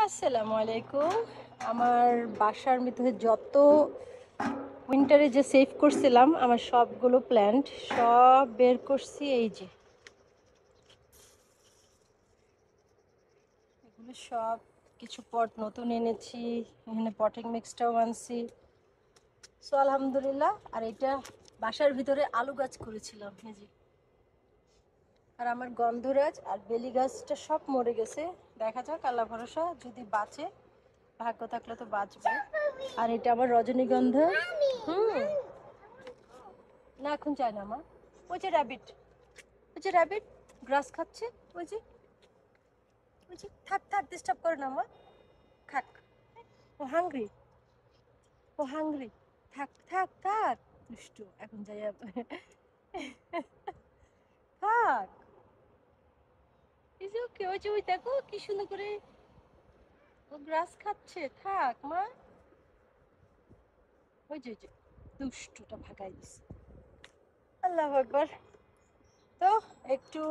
আসসালামু আলাইকুম। আমার বাসার ভিতরে যত উইন্টারে যে সেভ করছিলাম আমার সবগুলো প্ল্যান্ট সব বের করছি। এই যে এগুলো সব কিছু পট নতুন এনেছি, এখানে পটিং মিক্সটাও আনছি। সো আলহামদুলিল্লাহ। আর এটা বাসার ভিতরে আলু গাছ করেছিলাম, এই যে। আর আমার গন্ধরাজ আর বেলি গাছটা সব মরে গেছে। দেখা যাক, আল্লাহ ভরসা, যদি বাঁচে, ভাগ্য থাকলে তো বাঁচবে। আর এটা আমার রজনীগন্ধা। না, এখন চাই না মা। ওই যে র্যাবিট, ওই যে র্যাবিট গ্রাস খাচ্ছে। ওই যে, ওই যে, থাক থাক, ডিস্টার্ব করে না মা, খাক। ও হাংরি, ও হাংরি, থাক থাক থাক, দুষ্টু। এখন যাই থাক। এই যে ওকে, ওই যে, ওই দেখো কি সুন্দর করে ও গ্রাস খাচ্ছে। থাক মা। ওই যে, ওই যে, দুষ্টুটা ভাগাই দিছে। আল্লাহ আকবার। তো একটু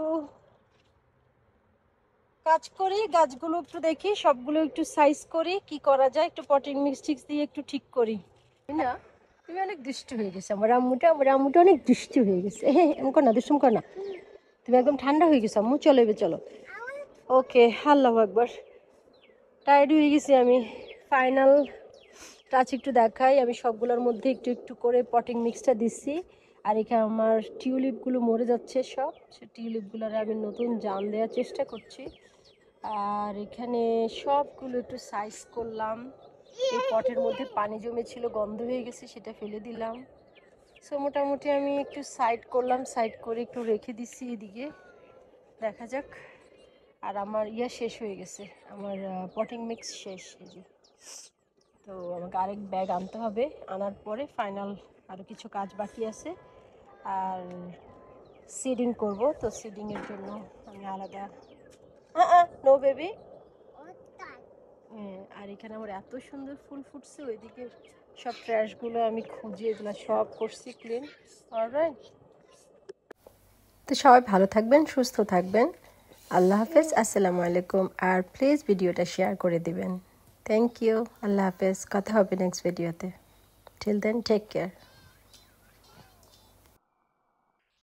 কাজ করি, গাছগুলো একটু দেখি, সবগুলো একটু সাইজ করি, কি করা যায়, একটু পটিং মিক্স দিয়ে একটু ঠিক করি না। তুমি অনেক দুষ্টু হয়ে গেছে আমার আম্মুটা অনেক দুষ্টু হয়ে গেছে। হ্যাঁ, এমন কর না, দুষ্টুম কর না। তুমি একদম ঠান্ডা হয়ে গেছো আম্মু, চলো এবার চলো। ওকে, আল্লাহু আকবার। টায়ার্ড হয়ে গেছি আমি। ফাইনাল টাচ একটু দেখাই। আমি সবগুলোর মধ্যে একটু একটু করে পটিং মিক্সটা দিচ্ছি। আর এখানে আমার টিউলিপগুলো মরে যাচ্ছে সব, সে টিউলিপগুলোর আমি নতুন জান দেওয়ার চেষ্টা করছি। আর এখানে সবগুলো একটু সাইজ করলাম। এই পটের মধ্যে পানি জমেছিল, গন্ধ হয়ে গেছে, সেটা ফেলে দিলাম। সো মোটামুটি আমি একটু সাইড করলাম, সাইড করে একটু রেখে দিচ্ছি এদিকে, দেখা যাক। আর আমার শেষ হয়ে গেছে, আমার পটিং মিক্স শেষ, এই যে। তো আমাকে আরেক ব্যাগ আনতে হবে, আনার পরে ফাইনাল আরও কিছু কাজ বাকি আছে। আর সিডিং করব, তো সিডিংয়ের জন্য আমি আলাদা নো বেবি। আর এখানে আমার এত সুন্দর ফুল ফুটছে, ওইদিকে সব ট্র্যাশগুলো আমি খুঁজে এগুলো সব করছি ক্লিন। অলরাইট। তো সবাই ভালো থাকবেন, সুস্থ থাকবেন। আল্লাহ হাফেজ, আসসালামু আলাইকুম। আর প্লিজ ভিডিওটা শেয়ার করে দিবেন। Thank you. আল্লাহ হাফেজ, কথা হবে নেক্সট ভিডিওতে। Till then, take care.